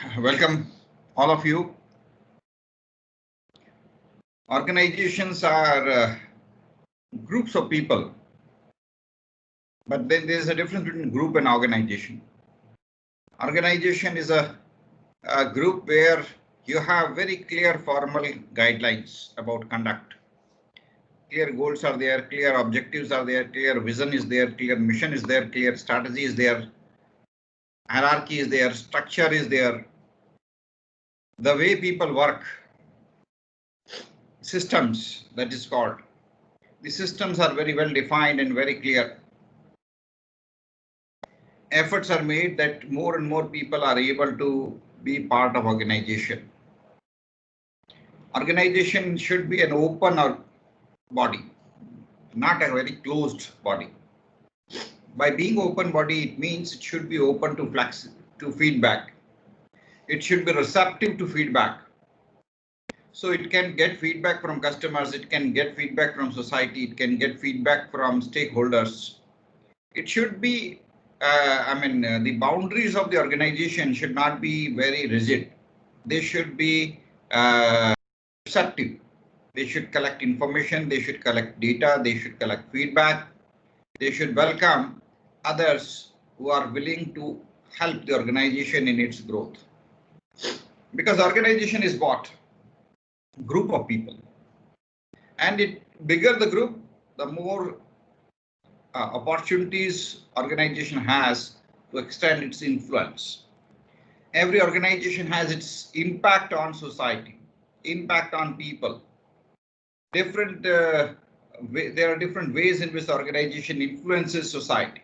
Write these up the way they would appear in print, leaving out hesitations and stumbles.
Welcome, all of you. Organizations are groups of people, but then there's a difference between group and organization. Organization is a group where you have very clear formal guidelines about conduct. Clear goals are there, clear objectives are there, clear vision is there, clear mission is there, clear strategy is there, hierarchy is there, structure is there. The way people work, systems, that is called. The systems are very well defined and very clear. Efforts are made that more and more people are able to be part of organization. Organization should be an open body, not a very closed body. By being open body, it means it should be open to feedback. It should be receptive to feedback. So it can get feedback from customers, it can get feedback from society, it can get feedback from stakeholders. It should be, the boundaries of the organization should not be very rigid. They should be receptive. They should collect information, they should collect data, they should collect feedback. They should welcome others who are willing to help the organization in its growth. Because organization is what? Group of people. And it bigger the group, the more opportunities organization has to extend its influence. Every organization has its impact on society, impact on people. There are different ways in which organization influences society.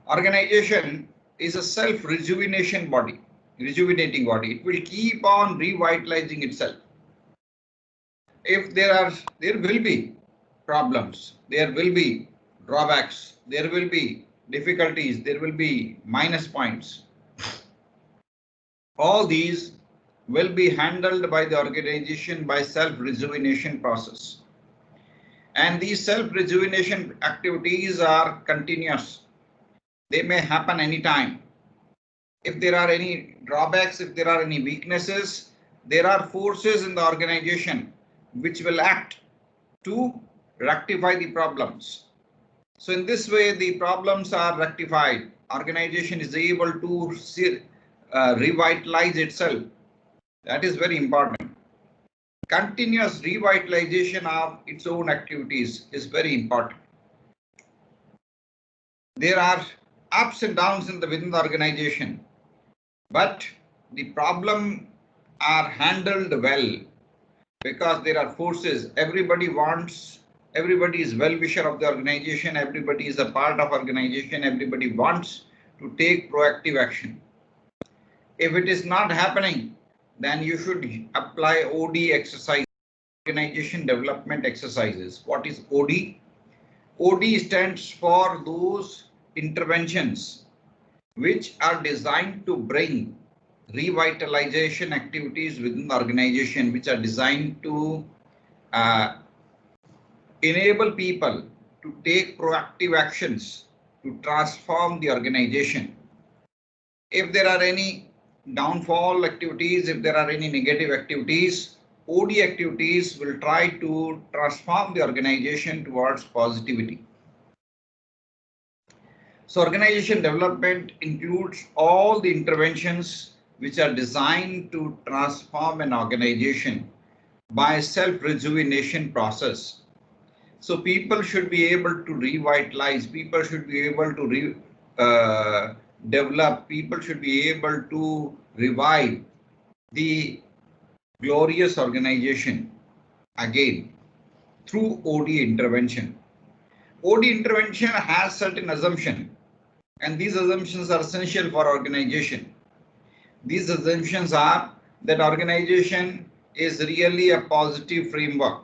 Organization is a self-rejuvenating body. It will keep on revitalizing itself. If there will be problems, there will be drawbacks, there will be difficulties, there will be minus points. All these will be handled by the organization by self-rejuvenation process. And these self-rejuvenation activities are continuous. They may happen anytime. If there are any drawbacks, if there are any weaknesses, there are forces in the organization which will act to rectify the problems. So in this way, the problems are rectified. Organization is able to revitalize itself. That is very important. Continuous revitalization of its own activities is very important. There are ups and downs within the organization, but the problem are handled well because there are forces. Everybody is well-wisher of the organization. Everybody is a part of organization. Everybody wants to take proactive action. If it is not happening, then you should apply OD exercise, organization development exercises. What is OD? OD stands for those interventions which are designed to bring revitalization activities within the organization, which are designed to enable people to take proactive actions to transform the organization. If there are any downfall activities, if there are any negative activities, OD activities will try to transform the organization towards positivity. So organization development includes all the interventions which are designed to transform an organization by self-rejuvenation process. So people should be able to revitalize, people should be able to develop, people should be able to revive the glorious organization again through OD intervention. OD intervention has certain assumptions, and these assumptions are essential for organization. These assumptions are that organization is really a positive framework,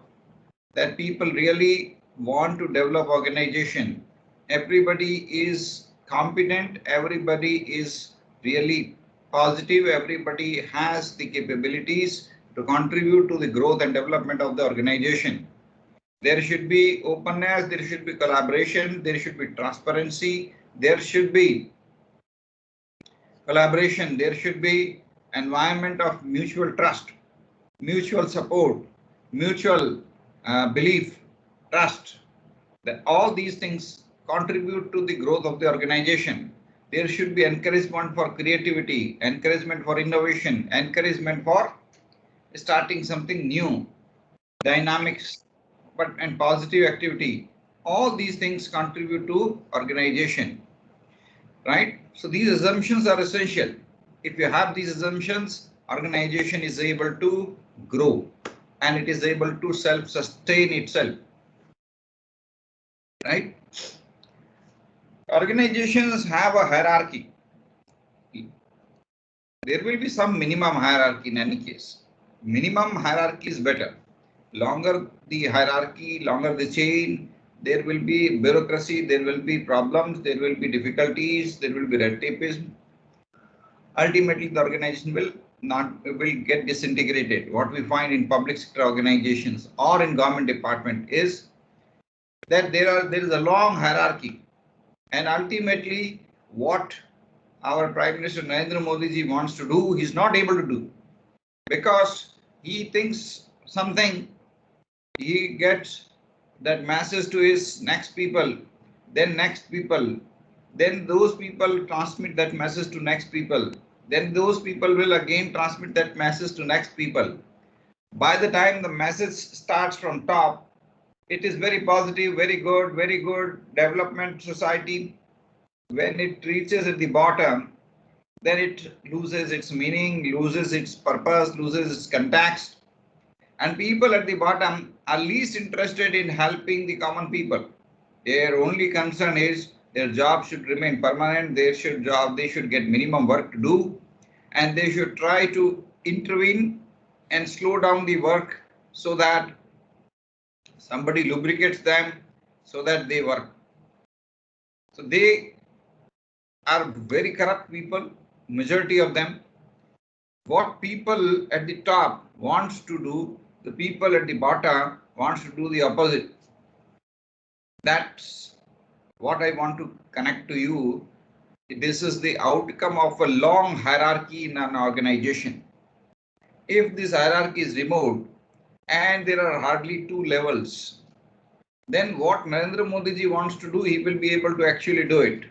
that people really want to develop organization. Everybody is competent, everybody is really positive, everybody has the capabilities to contribute to the growth and development of the organization. There should be openness, there should be collaboration, there should be transparency, there should be collaboration, there should be environment of mutual trust, mutual support, mutual belief, trust, that all these things contribute to the growth of the organization. There should be encouragement for creativity, encouragement for innovation, encouragement for starting something new, dynamics, and positive activity. All these things contribute to organization, right? So these assumptions are essential. If you have these assumptions, organization is able to grow and it is able to self-sustain itself, right? Organizations have a hierarchy. There will be some minimum hierarchy in any case. Minimum hierarchy is better. Longer the hierarchy, longer the chain, there will be bureaucracy, there will be problems, there will be difficulties, there will be red tapeism. Ultimately, the organization will get disintegrated. What we find in public sector organizations or in government department is that there is a long hierarchy, and ultimately what our Prime Minister Narendra Modi ji wants to do, he's not able to do, because he thinks something, he gets that message to his next people, then next people, then those people transmit that message to next people, then those people will again transmit that message to next people. By the time the message starts from top, it is very positive, very good development society. When it reaches at the bottom, then it loses its meaning, loses its purpose, loses its context. And people at the bottom are least interested in helping the common people. Their only concern is their job should remain permanent, they should get minimum work to do, and they should try to intervene and slow down the work so that somebody lubricates them so that they work. So they are very corrupt people, majority of them. What people at the top wants to do, the people at the bottom wants to do the opposite. That's what I want to connect to you. This is the outcome of a long hierarchy in an organization. If this hierarchy is removed and there are hardly two levels, then what Narendra Modi ji wants to do, he will be able to actually do it.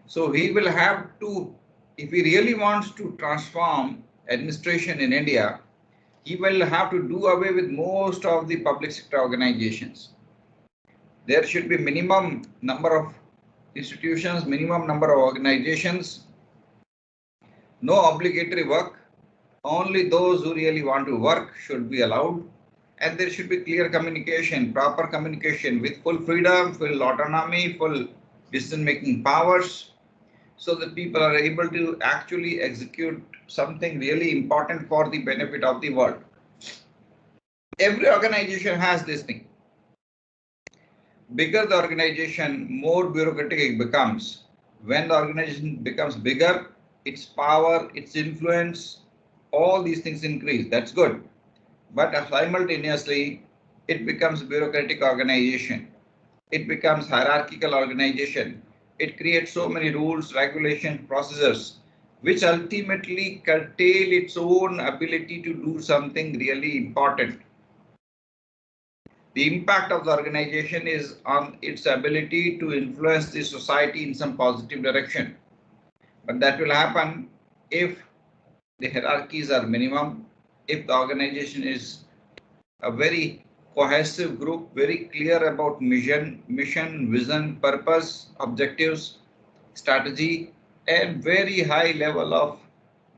So he will have to, if he really wants to transform administration in India, he will have to do away with most of the public sector organizations. There should be minimum number of institutions, minimum number of organizations, no obligatory work. Only those who really want to work should be allowed. And there should be clear communication, proper communication with full freedom, full autonomy, full decision-making powers, so that people are able to actually execute something really important for the benefit of the world. Every organization has this thing. Bigger the organization, more bureaucratic it becomes. When the organization becomes bigger, its power, its influence, all these things increase. That's good. But simultaneously, it becomes bureaucratic organization. It becomes hierarchical organization. It creates so many rules, regulations, procedures, which ultimately curtail its own ability to do something really important. The impact of the organization is on its ability to influence the society in some positive direction. But that will happen if the hierarchies are minimum, if the organization is a very cohesive group, very clear about mission, vision, purpose, objectives, strategy, and very high level of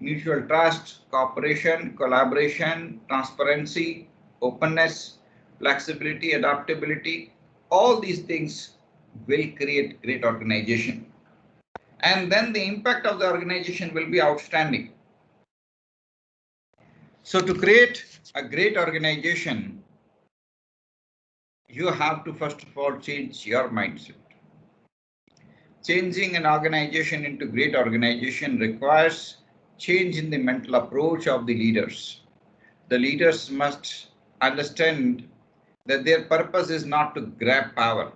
mutual trust, cooperation, collaboration, transparency, openness, flexibility, adaptability. All these things will create great organization. And then the impact of the organization will be outstanding. So to create a great organization, you have to first of all change your mindset. Changing an organization into great organization requires change in the mental approach of the leaders. The leaders must understand that their purpose is not to grab power,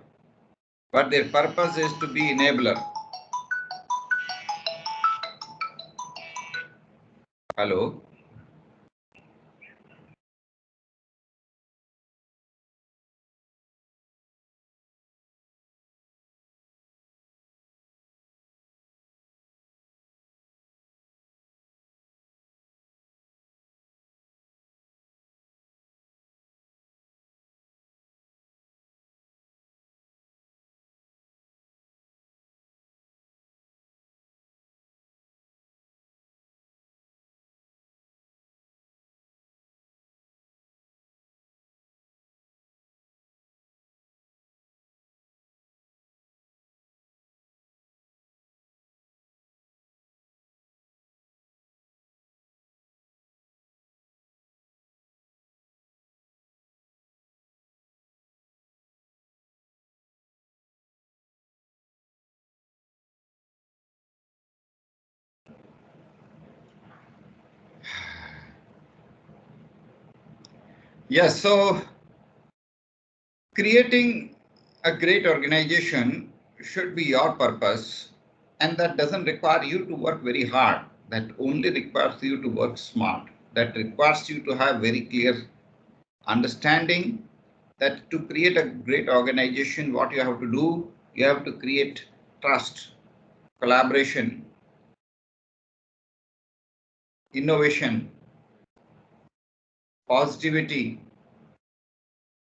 but their purpose is to be enabler. Hello. Yes, so creating a great organization should be your purpose, and that doesn't require you to work very hard. That only requires you to work smart. That requires you to have very clear understanding that to create a great organization, what you have to do, you have to create trust, collaboration, innovation, positivity,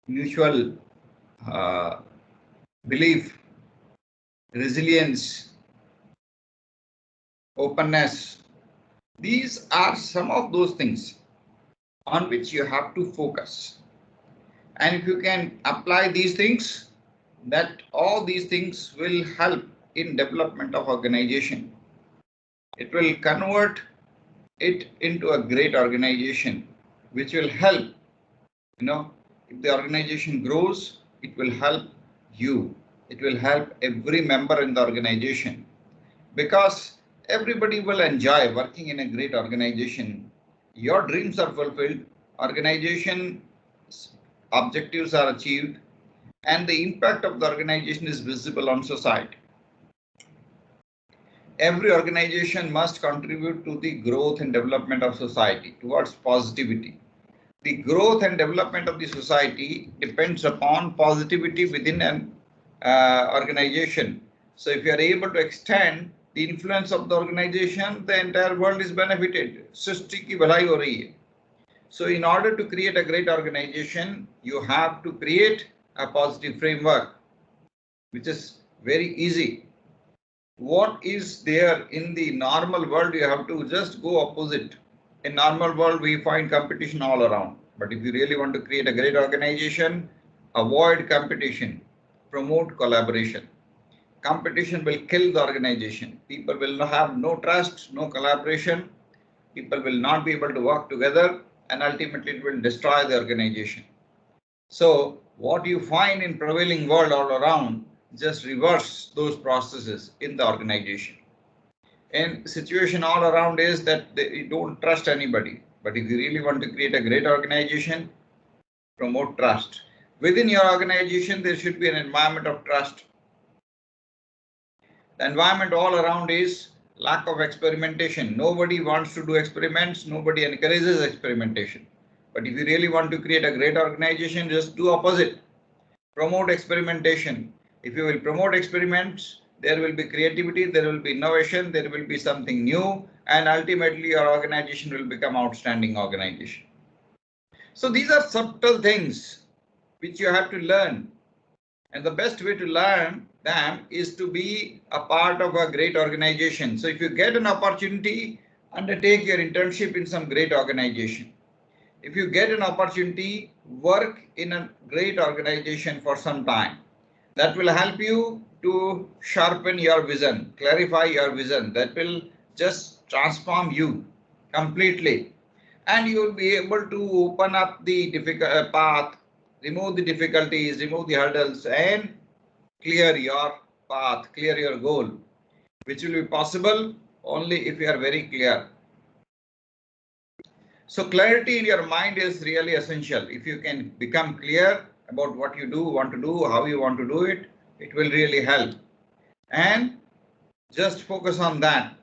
mutual uh, belief, resilience, openness. These are some of those things on which you have to focus. And if you can apply these things, that all these things will help in development of organization. It will convert it into a great organization, which will help, if the organization grows, it will help you. It will help every member in the organization because everybody will enjoy working in a great organization. Your dreams are fulfilled, organization objectives are achieved, and the impact of the organization is visible on society. Every organization must contribute to the growth and development of society towards positivity. The growth and development of the society depends upon positivity within an organization. So if you are able to extend the influence of the organization, the entire world is benefited. Srishti ki bhalai ho rahi hai. So in order to create a great organization, you have to create a positive framework, which is very easy. What is there in the normal world, you have to just go opposite. In normal world, we find competition all around. But if you really want to create a great organization, avoid competition, promote collaboration. Competition will kill the organization. People will have no trust, no collaboration. People will not be able to work together, and ultimately it will destroy the organization. So what you find in prevailing world all around, just reverse those processes in the organization. And situation all around is that you don't trust anybody. But if you really want to create a great organization, promote trust. Within your organization, there should be an environment of trust. The environment all around is lack of experimentation. Nobody wants to do experiments. Nobody encourages experimentation. But if you really want to create a great organization, just do opposite. Promote experimentation. If you will promote experiments, there will be creativity, there will be innovation, there will be something new, and ultimately your organization will become outstanding organization. So these are subtle things which you have to learn. And the best way to learn them is to be a part of a great organization. So if you get an opportunity, undertake your internship in some great organization. If you get an opportunity, work in a great organization for some time. That will help you to sharpen your vision, clarify your vision. That will just transform you completely. And you will be able to open up the difficult path, remove the difficulties, remove the hurdles, and clear your path, clear your goal, which will be possible only if you are very clear. So clarity in your mind is really essential. If you can become clear about what you do, want to do, how you want to do it, it will really help. And just focus on that.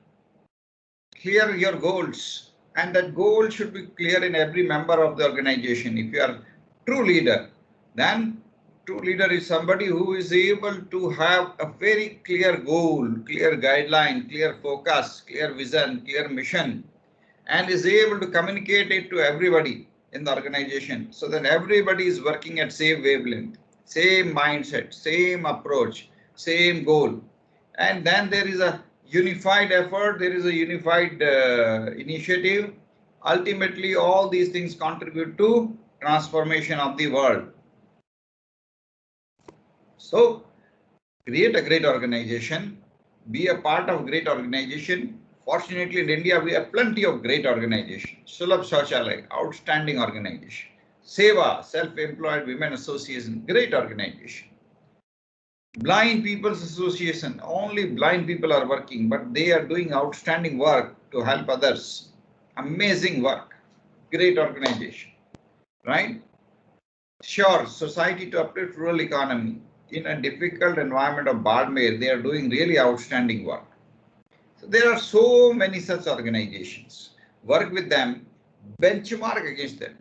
Clear your goals. And that goal should be clear in every member of the organization. If you are true leader, then true leader is somebody who is able to have a very clear goal, clear guideline, clear focus, clear vision, clear mission, and is able to communicate it to everybody in the organization so that everybody is working at same wavelength, same mindset, same approach, same goal. And then there is a unified effort, there is a unified initiative. Ultimately, all these things contribute to transformation of the world. So create a great organization, be a part of great organization. Fortunately, in India, we have plenty of great organizations. Sulabh Shauchalaya, outstanding organization. Seva, Self-Employed Women Association, great organization. Blind People's Association, only blind people are working, but they are doing outstanding work to help others. Amazing work, great organization, right? Sure, Society to Uplift Rural Economy. In a difficult environment of Badmer, they are doing really outstanding work. So there are so many such organizations. Work with them, benchmark against them.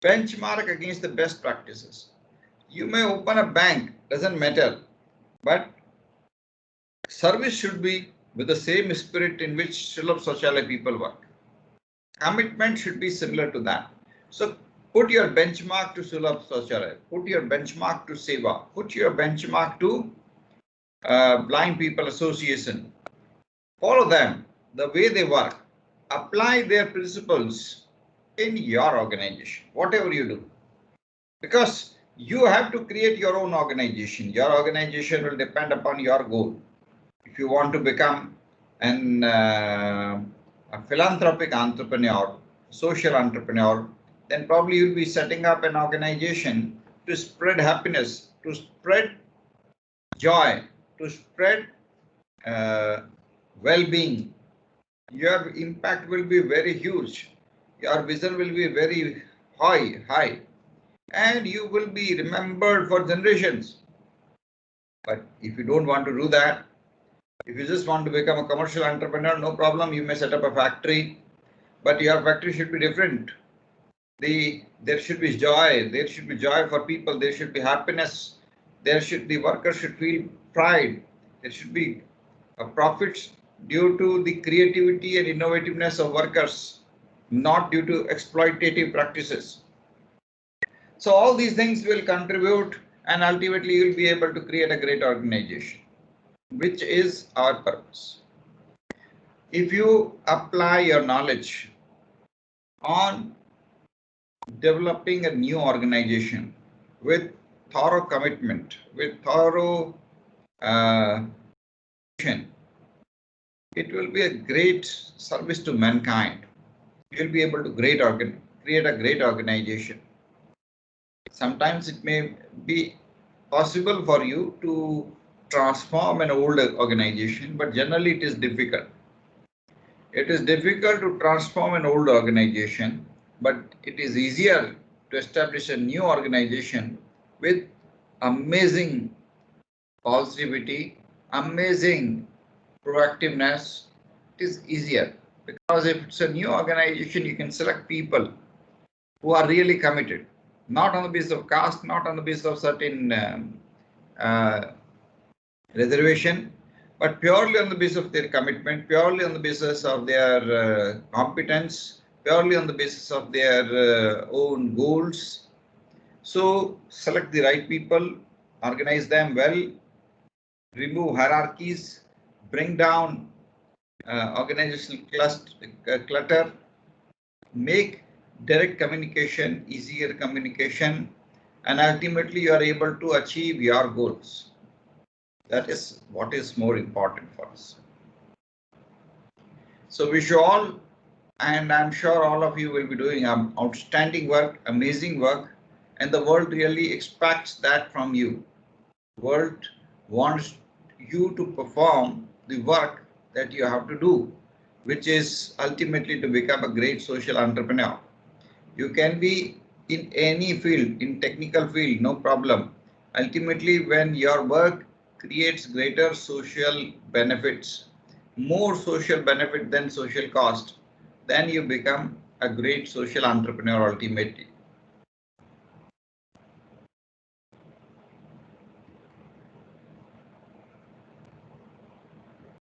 Benchmark against the best practices. You may open a bank, doesn't matter, but service should be with the same spirit in which Sulabh Shauchalaya people work. Commitment should be similar to that. So put your benchmark to Sulabh Shauchalaya, put your benchmark to Seva, put your benchmark to Blind People Association. Follow them, the way they work, apply their principles in your organization, whatever you do. Because you have to create your own organization. Your organization will depend upon your goal. If you want to become a philanthropic entrepreneur, social entrepreneur, then probably you'll be setting up an organization to spread happiness, to spread joy, to spread well-being. Your impact will be very huge. Your vision will be very high, and you will be remembered for generations. But if you don't want to do that, if you just want to become a commercial entrepreneur, no problem, you may set up a factory, but your factory should be different. There should be joy, for people, there should be happiness, the workers should feel pride, there should be profits due to the creativity and innovativeness of workers, not due to exploitative practices. So all these things will contribute, and ultimately you will be able to create a great organization, which is our purpose. If you apply your knowledge on developing a new organization with thorough commitment, with thorough it will be a great service to mankind. You will be able to create a great organization. Sometimes it may be possible for you to transform an old organization, but generally it is difficult. It is difficult to transform an old organization, but it is easier to establish a new organization with amazing positivity, amazing proactiveness. It is easier because if it's a new organization, you can select people who are really committed, not on the basis of caste, not on the basis of certain reservation, but purely on the basis of their commitment, purely on the basis of their competence, purely on the basis of their own goals. So select the right people, organize them well, remove hierarchies, bring down organizational clutter, make direct communication easier communication, and ultimately you are able to achieve your goals. That is what is more important for us. So wish you all, and I'm sure all of you will be doing outstanding work, amazing work, and the world really expects that from you. The world wants you to perform the work that you have to do, which is ultimately to become a great social entrepreneur. You can be in any field, in technical field, no problem. Ultimately, when your work creates greater social benefits, more social benefit than social cost, then you become a great social entrepreneur ultimately.